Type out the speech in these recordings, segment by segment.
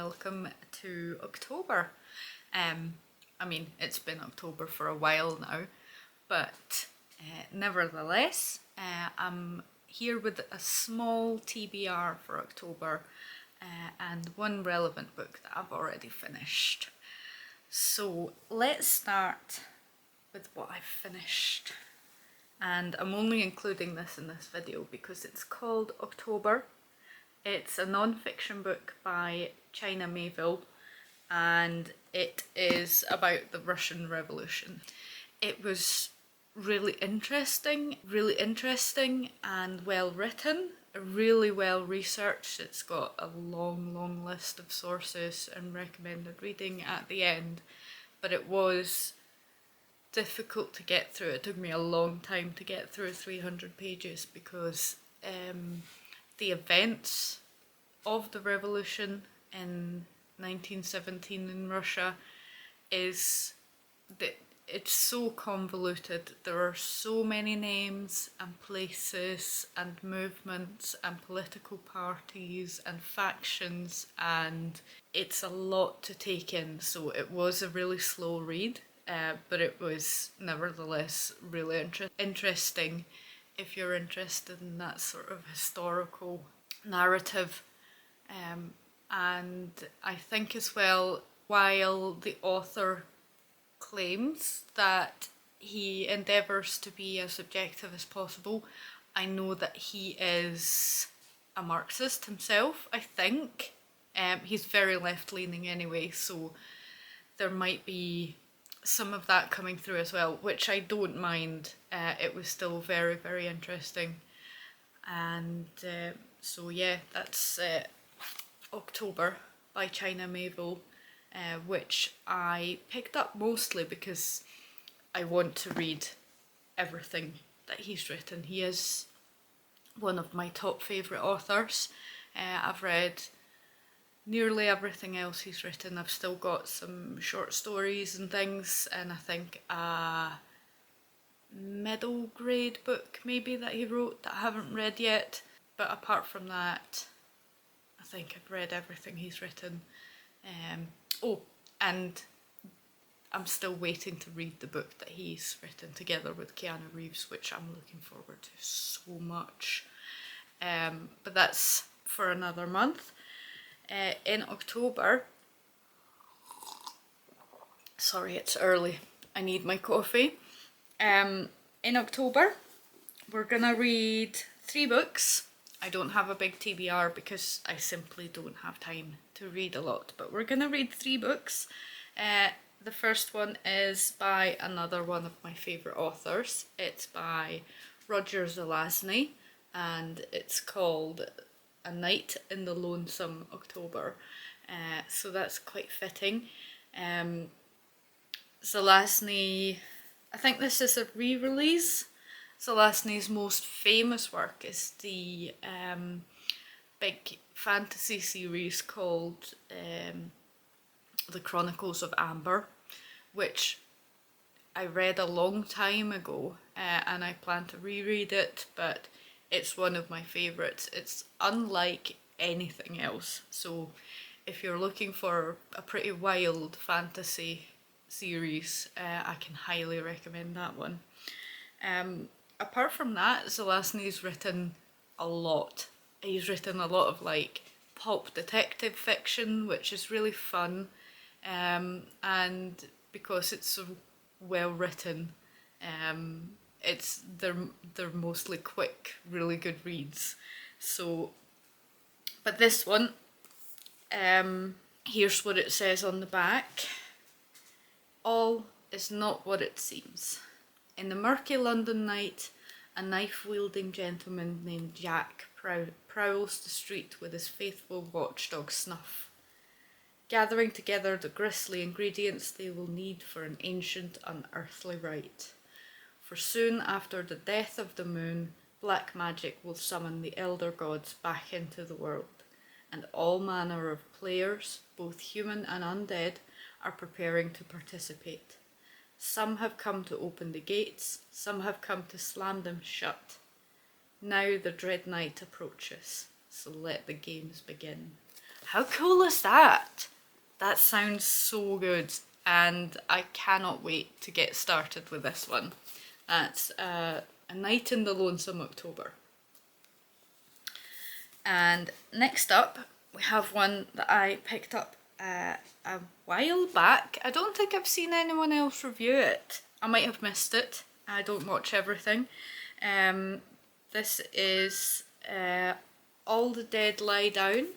welcome to October. I mean, it's been October for a while now, but nevertheless, I'm here with a small TBR for October and one relevant book that I've already finished. So let's start with what I've finished. And I'm only including this in this video because it's called October. It's a non-fiction book by China Mayville and it is about the Russian Revolution. It was really interesting and well written, really well researched. It's got a long list of sources and recommended reading at the end, but it was difficult to get through. It took me a long time to get through 300 pages because the events of the revolution in 1917 in Russia it's so convoluted. There are so many names and places and movements and political parties and factions, and it's a lot to take in, so it was a really slow read, but it was nevertheless really interesting if you're interested in that sort of historical narrative. And I think as well, while the author claims that he endeavours to be as objective as possible, I know that he is a Marxist himself, I think. He's very left-leaning anyway, so there might be some of that coming through as well, which I don't mind. It was still very interesting. And so yeah, that's October by China Mayville, which I picked up mostly because I want to read everything that he's written. He is one of my top favourite authors. I've read nearly everything else he's written. I've still got some short stories and things, and I think a middle grade book maybe that he wrote that I haven't read yet. But apart from that, I think I've read everything he's written. And I'm still waiting to read the book that he's written together with Keanu Reeves, which I'm looking forward to so much. But that's for another month. In October, sorry, it's early, I need my coffee. In October, we're gonna read 3 books. I don't have a big TBR because I simply don't have time to read a lot, but we're gonna read 3 books. The first one is by another one of my favourite authors. It's by Roger Zelazny and it's called A Night in the Lonesome October. So that's quite fitting. Zelazny, I think this is a re-release. Zelazny's most famous work is the big fantasy series called The Chronicles of Amber, which I read a long time ago and I plan to reread it, but it's one of my favourites. It's unlike anything else, so if you're looking for a pretty wild fantasy series, I can highly recommend that one. Apart from that, Zelazny's written a lot. He's written a lot of like pop detective fiction, which is really fun, and because it's so well written, they're mostly quick, really good reads. So, but this one, here's what it says on the back. All is not what it seems. In the murky London night, a knife-wielding gentleman named Jack prowls the street with his faithful watchdog Snuff, gathering together the grisly ingredients they will need for an ancient, unearthly rite. For soon after the death of the moon, black magic will summon the elder gods back into the world, and all manner of players, both human and undead, are preparing to participate. Some have come to open the gates, some have come to slam them shut. Now the dread night approaches, so let the games begin. How cool is that? That sounds so good, and I cannot wait to get started with this one. That's A Night in the Lonesome October. And next up, we have one that I picked up a while back. I don't think I've seen anyone else review it. I might have missed it. I don't watch everything. This is All the Dead Lie Down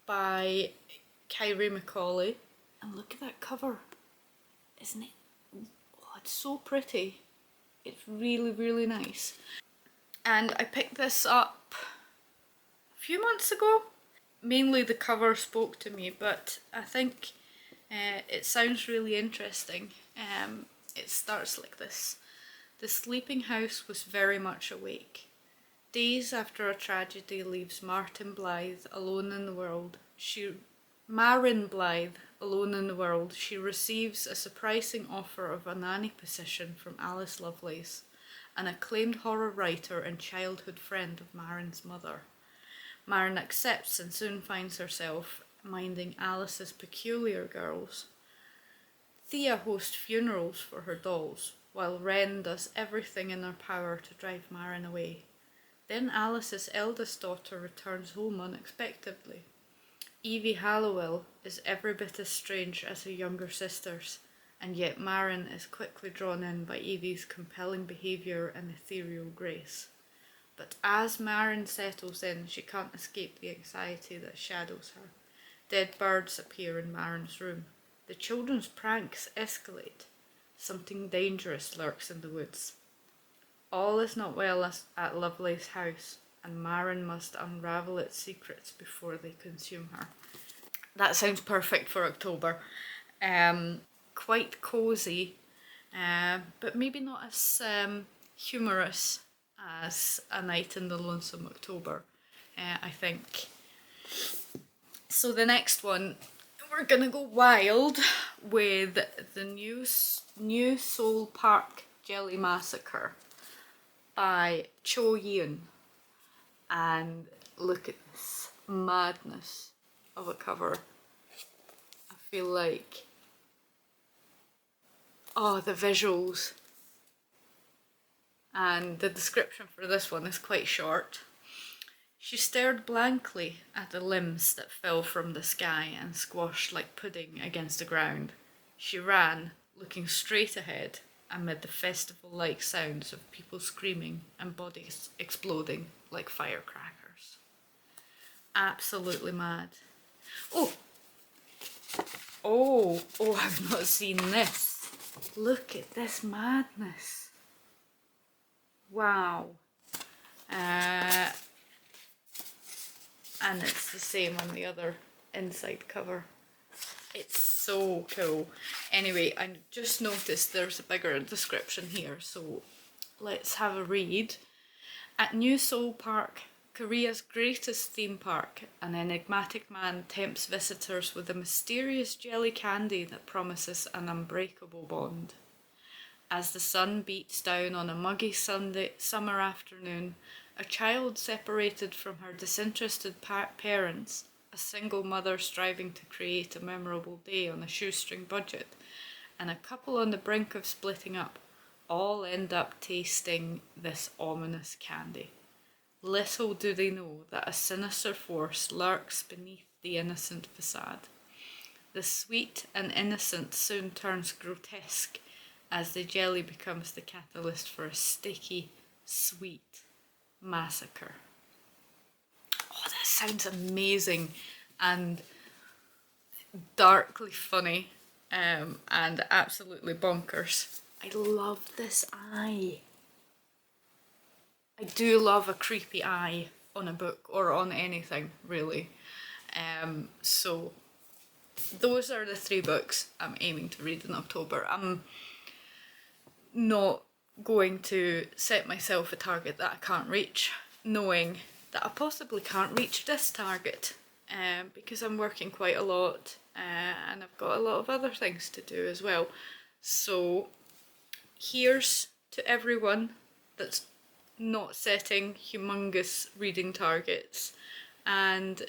by Kyrie Macaulay. And look at that cover. Isn't it? Oh, it's so pretty. It's really, really nice. And I picked this up a few months ago. Mainly the cover spoke to me, but I think it sounds really interesting. It starts like this. The sleeping house was very much awake. Days after a tragedy leaves Marin Blythe alone in the world, she receives a surprising offer of a nanny position from Alice Lovelace, an acclaimed horror writer and childhood friend of Marin's mother. Marin accepts and soon finds herself minding Alice's peculiar girls. Thea hosts funerals for her dolls, while Wren does everything in her power to drive Marin away. Then Alice's eldest daughter returns home unexpectedly. Evie Hallowell is every bit as strange as her younger sisters, and yet Marin is quickly drawn in by Evie's compelling behaviour and ethereal grace. But as Marin settles in, she can't escape the anxiety that shadows her. Dead birds appear in Marin's room. The children's pranks escalate. Something dangerous lurks in the woods. All is not well at Lovelace house, and Marin must unravel its secrets before they consume her. That sounds perfect for October. Quite cosy, but maybe not as humorous as A Night in the Lonesome October, I think. So the next one, we're gonna go wild with the new Soul Park Jelly Massacre by Cho Yeon. And look at this madness of a cover. I feel like, oh, the visuals. And the description for this one is quite short. She stared blankly at the limbs that fell from the sky and squashed like pudding against the ground. She ran, looking straight ahead, amid the festival-like sounds of people screaming and bodies exploding like firecrackers. Absolutely mad. Oh, I've not seen this. Look at this madness. Wow. And it's the same on the other inside cover. It's so cool. Anyway, I just noticed there's a bigger description here, so let's have a read. At New Seoul Park, Korea's greatest theme park, an enigmatic man tempts visitors with a mysterious jelly candy that promises an unbreakable bond. As the sun beats down on a muggy summer afternoon, a child separated from her disinterested parents, a single mother striving to create a memorable day on a shoestring budget, and a couple on the brink of splitting up, all end up tasting this ominous candy. Little do they know that a sinister force lurks beneath the innocent facade. The sweet and innocent soon turns grotesque as the jelly becomes the catalyst for a sticky, sweet massacre. Oh, that sounds amazing and darkly funny, and absolutely bonkers. I love this eye. I do love a creepy eye on a book or on anything, really. So those are the 3 books I'm aiming to read in October. I'm not going to set myself a target that I can't reach, knowing that I possibly can't reach this target because I'm working quite a lot and I've got a lot of other things to do as well. So here's to everyone that's not setting humongous reading targets and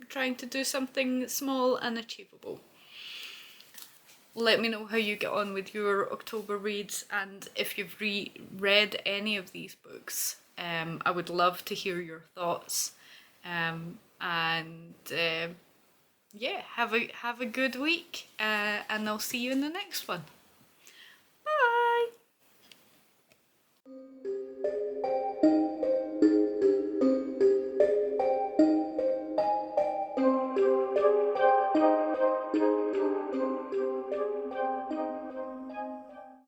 trying to do something small and achievable. Let me know how you get on with your October reads, and if you've read any of these books. I would love to hear your thoughts. Yeah, have a good week, and I'll see you in the next one.